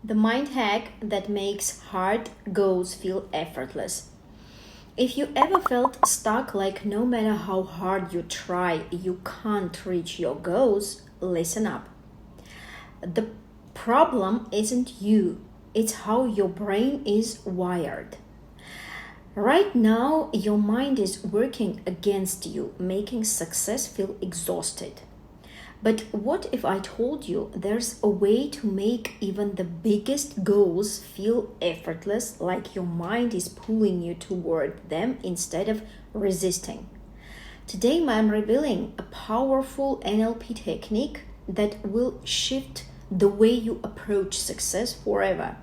the mind hack that makes hard goals feel effortless. If you ever felt stuck, like no matter how hard you try, you can't reach your goals, listen up. The problem isn't you, it's how your brain is wired. Right now, your mind is working against you, making success feel exhausted. But what if I told you there's a way to make even the biggest goals feel effortless, like your mind is pulling you toward them instead of resisting? Today, I'm revealing a powerful NLP technique that will shift the way you approach success forever.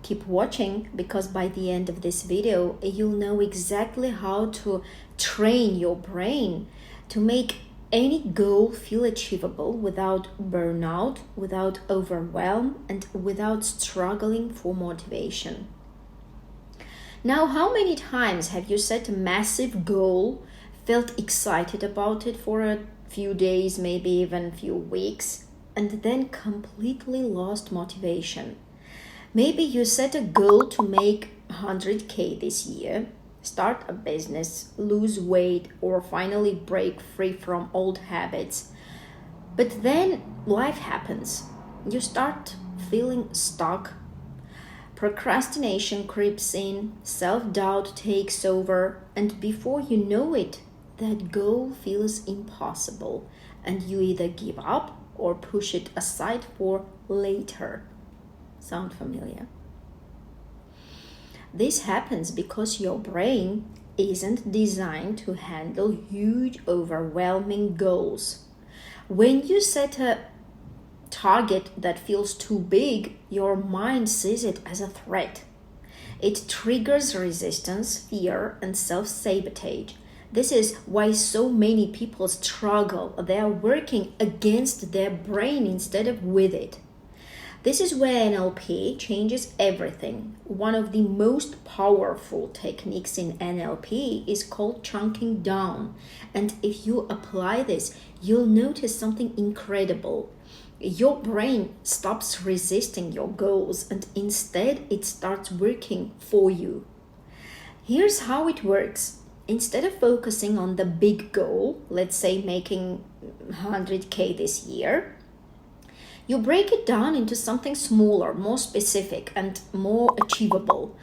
Keep watching, because by the end of this video, you'll know exactly how to train your brain to make any goal feel achievable without burnout, without overwhelm, and without struggling for motivation. Now, how many times have you set a massive goal, felt excited about it for a few days, maybe even a few weeks, and then completely lost motivation? Maybe you set a goal to make 100K this year, start a business, lose weight, or finally break free from old habits. But then life happens. You start feeling stuck. Procrastination creeps in, self-doubt takes over, and before you know it, that goal feels impossible, and you either give up or push it aside for later. Sound familiar? This happens because your brain isn't designed to handle huge, overwhelming goals. When you set a target that feels too big, your mind sees it as a threat. It triggers resistance, fear, and self-sabotage. This is why so many people struggle. They are working against their brain instead of with it. This is where NLP changes everything. One of the most powerful techniques in NLP is called chunking down. And if you apply this, you'll notice something incredible. Your brain stops resisting your goals and instead it starts working for you. Here's how it works. Instead of focusing on the big goal, let's say making 100K this year, you break it down into something smaller, more specific, and more achievable.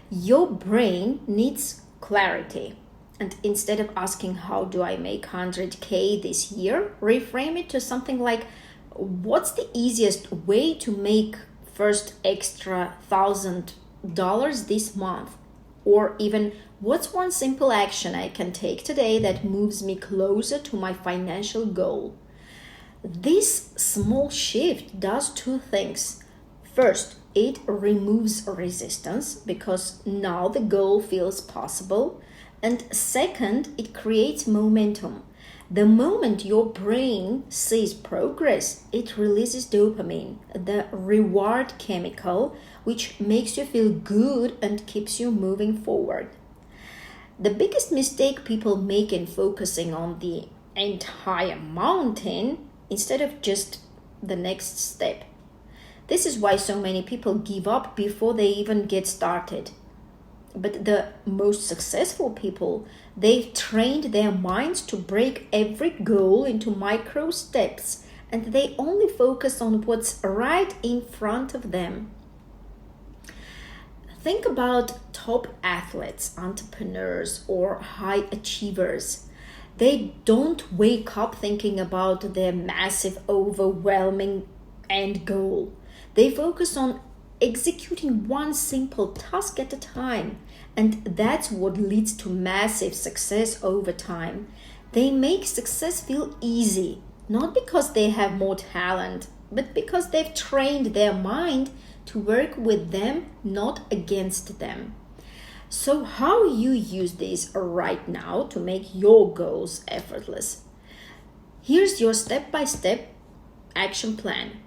Your brain needs clarity. And instead of asking, how do I make 100K this year? Reframe it to something like, what's the easiest way to make first extra $1,000 this month? Or even, what's one simple action I can take today that moves me closer to my financial goal? This small shift does two things. First, it removes resistance because now the goal feels possible. And second, it creates momentum. The moment your brain sees progress, it releases dopamine, the reward chemical, which makes you feel good and keeps you moving forward. The biggest mistake people make in focusing on the entire mountain instead of just the next step. This is why so many people give up before they even get started. But the most successful people, they've trained their minds to break every goal into micro steps, and they only focus on what's right in front of them. Think about top athletes, entrepreneurs, or high achievers. They don't wake up thinking about their massive, overwhelming end goal. They focus on executing one simple task at a time, and that's what leads to massive success over time. They make success feel easy, not because they have more talent, but because they've trained their mind to work with them, not against them. So how you use this right now to make your goals effortless? Here's your step-by-step action plan.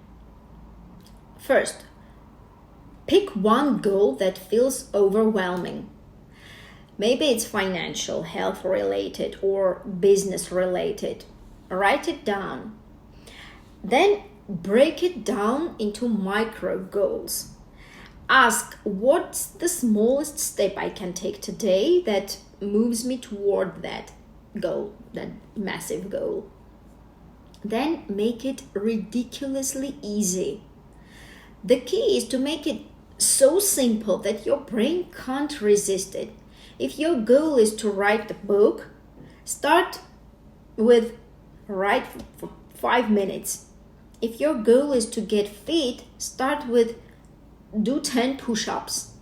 First, pick one goal that feels overwhelming. Maybe it's financial, health related, or business related. Write it down. Then break it down into micro goals. Ask, what's the smallest step I can take today that moves me toward that goal, that massive goal? Then make it ridiculously easy. The key is to make it so simple that your brain can't resist it. If your goal is to write the book, start with write for 5 minutes. If your goal is to get fit, start with do 10 push-ups.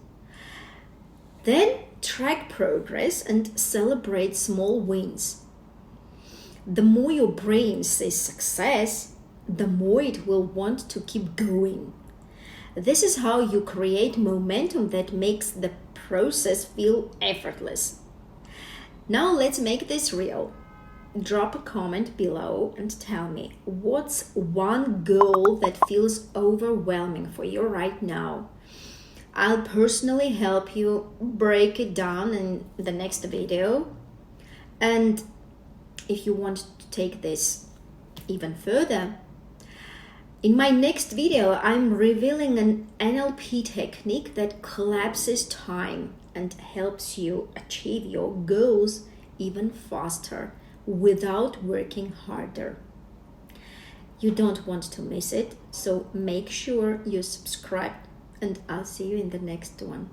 Then track progress and celebrate small wins. The more your brain sees success, the more it will want to keep going. This is how you create momentum that makes the process feel effortless. Now let's make this real. Drop a comment below and tell me, what's one goal that feels overwhelming for you right now? I'll personally help you break it down in the next video. And if you want to take this even further, in my next video, I'm revealing an NLP technique that collapses time and helps you achieve your goals even faster without working harder. You don't want to miss it, so make sure you subscribe, and I'll see you in the next one.